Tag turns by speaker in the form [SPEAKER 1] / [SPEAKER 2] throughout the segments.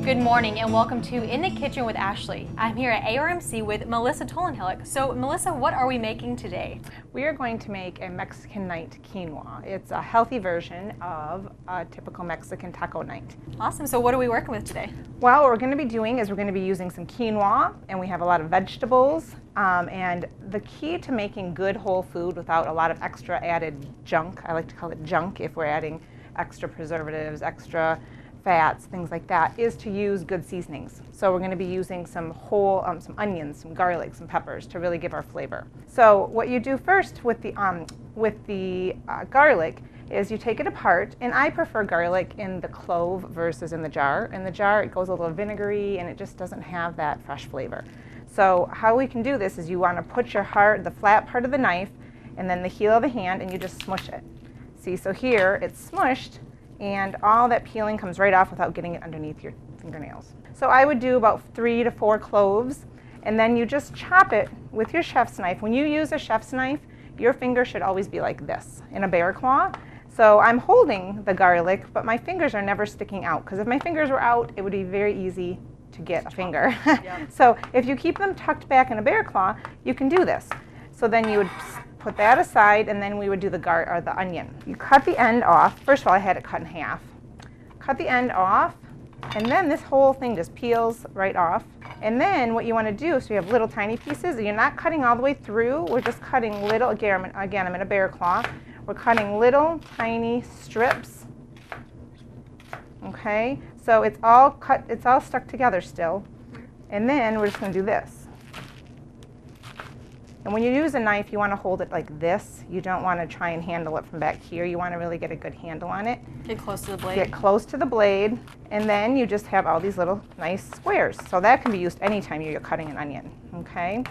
[SPEAKER 1] Good morning and welcome to In the Kitchen with Ashley. I'm here at ARMC with Melissa Tolan-Halleck. So Melissa, what are we making today?
[SPEAKER 2] We are going to make a Mexican night quinoa. It's a healthy version of a typical Mexican taco night.
[SPEAKER 1] Awesome. So what are we working with today?
[SPEAKER 2] Well, what we're going to be doing is we're going to be using some quinoa, and we have a lot of vegetables. And the key to making good whole food without a lot of extra added junk, I like to call it junk if we're adding extra preservatives, extra fats, things like that, is to use good seasonings. So we're going to be using some whole, some onions, some garlic, some peppers to really give our flavor. So what you do first with the garlic is you take it apart, and I prefer garlic in the clove versus in the jar. In the jar it goes a little vinegary and it just doesn't have that fresh flavor. So how we can do this is you want to put the flat part of the knife and then the heel of the hand, and you just smush it. See, so here it's smushed, and all that peeling comes right off without getting it underneath your fingernails. So I would do about 3 to 4 cloves, and then you just chop it with your chef's knife. When you use a chef's knife, your finger should always be like this in a bear claw. So I'm holding the garlic, but my fingers are never sticking out, because if my fingers were out, it would be very easy to get a finger. Yep. So if you keep them tucked back in a bear claw, you can do this. So then you would put that aside, and then we would do the onion. You cut the end off. First of all, I had it cut in half. Cut the end off, and then this whole thing just peels right off. And then what you want to do is, you have little tiny pieces. You're not cutting all the way through. We're just cutting little, again, I'm in a bear claw. We're cutting little tiny strips. Okay, so it's all cut, it's all stuck together still. And then we're just going to do this. And when you use a knife, you want to hold it like this. You don't want to try and handle it from back here. You want to really get a good handle on it.
[SPEAKER 1] Get close to the blade.
[SPEAKER 2] Get close to the blade, and then you just have all these little nice squares. So that can be used anytime you're cutting an onion, okay?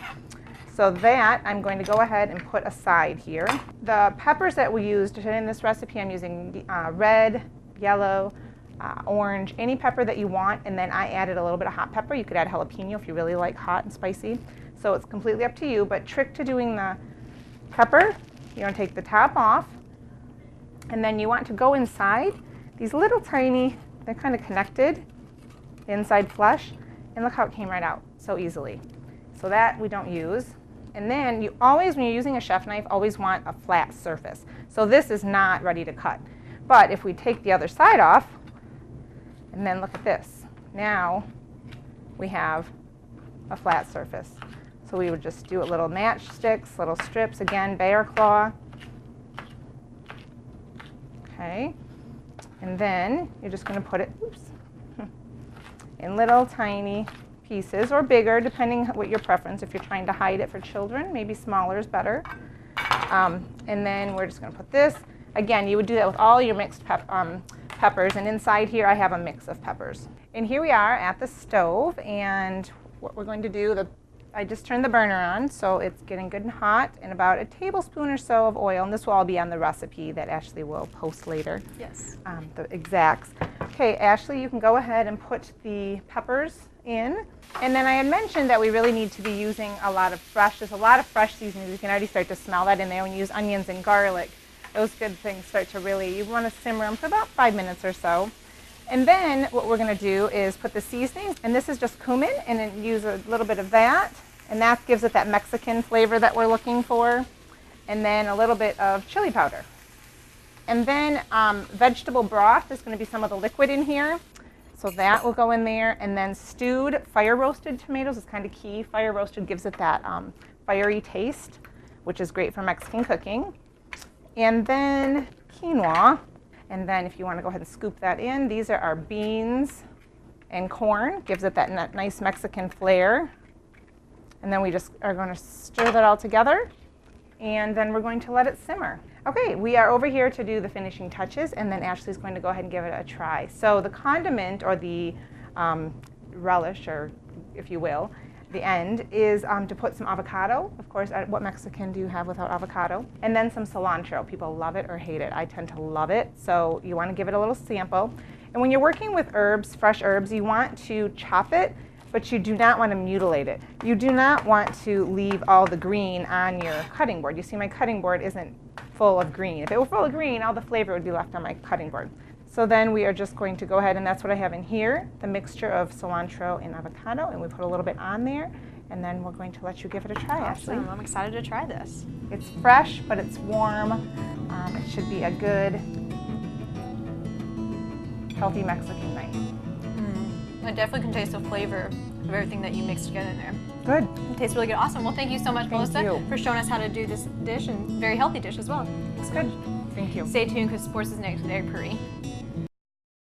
[SPEAKER 2] So that I'm going to go ahead and put aside here. The peppers that we used in this recipe, I'm using red, yellow, orange, any pepper that you want, and then I added a little bit of hot pepper. You could add jalapeno if you really like hot and spicy. So it's completely up to you, but trick to doing the pepper, you want to take the top off, and then you want to go inside these little tiny, they're kind of connected, inside flesh, and look how it came right out so easily. So that we don't use. And then you always, when you're using a chef knife, always want a flat surface. So this is not ready to cut. But if we take the other side off, and then look at this, now we have a flat surface. So we would just do little matchsticks, little strips, again, bear claw. Okay, and then you're just going to put it, in little tiny pieces, or bigger, depending what your preference. If you're trying to hide it for children, maybe smaller is better. And then we're just going to put this. Again, you would do that with all your mixed peppers, and inside here I have a mix of peppers. And here we are at the stove, and what we're going to do, I just turned the burner on, so it's getting good and hot, and about a tablespoon or so of oil, and this will all be on the recipe that Ashley will post later.
[SPEAKER 1] Yes.
[SPEAKER 2] The exacts. Okay, Ashley, you can go ahead and put the peppers in. And then I had mentioned that we really need to be using a lot of there's a lot of fresh seasonings. You can already start to smell that in there when you use onions and garlic. Those good things start to really, you want to simmer them for about 5 minutes or so. And then what we're going to do is put the seasonings, and this is just cumin, and then use a little bit of that, and that gives it that Mexican flavor that we're looking for, and then a little bit of chili powder. And then vegetable broth is going to be some of the liquid in here, so that will go in there. And then stewed fire roasted tomatoes is kind of key. Fire roasted gives it that fiery taste, which is great for Mexican cooking. And then quinoa. And then if you want to go ahead and scoop that in, these are our beans and corn. Gives it that nice Mexican flair. And then we just are going to stir that all together, and then we're going to let it simmer. Okay, we are over here to do the finishing touches, and then Ashley's going to go ahead and give it a try. So the condiment, or the relish, or if you will, the end is to put some avocado. Of course, what Mexican do you have without avocado? And then some cilantro. People love it or hate it. I tend to love it, so you want to give it a little sample. And when you're working with herbs, fresh herbs, you want to chop it, but you do not want to mutilate it. You do not want to leave all the green on your cutting board. You see my cutting board isn't full of green. If it were full of green, all the flavor would be left on my cutting board. So then we are just going to go ahead, and that's what I have in here, the mixture of cilantro and avocado, and we put a little bit on there, and then we're going to let you give it a try, Ashley.
[SPEAKER 1] Awesome. I'm excited to try this.
[SPEAKER 2] It's fresh, but it's warm. It should be a good, healthy Mexican night.
[SPEAKER 1] I definitely can taste the flavor of everything that you mixed together in there.
[SPEAKER 2] Good.
[SPEAKER 1] It tastes really good. Awesome. Well, thank you so much, Melissa, for showing us how to do this dish, and very healthy dish as well.
[SPEAKER 2] It's good. Thank you.
[SPEAKER 1] Stay tuned because sports is next with Eric Puri.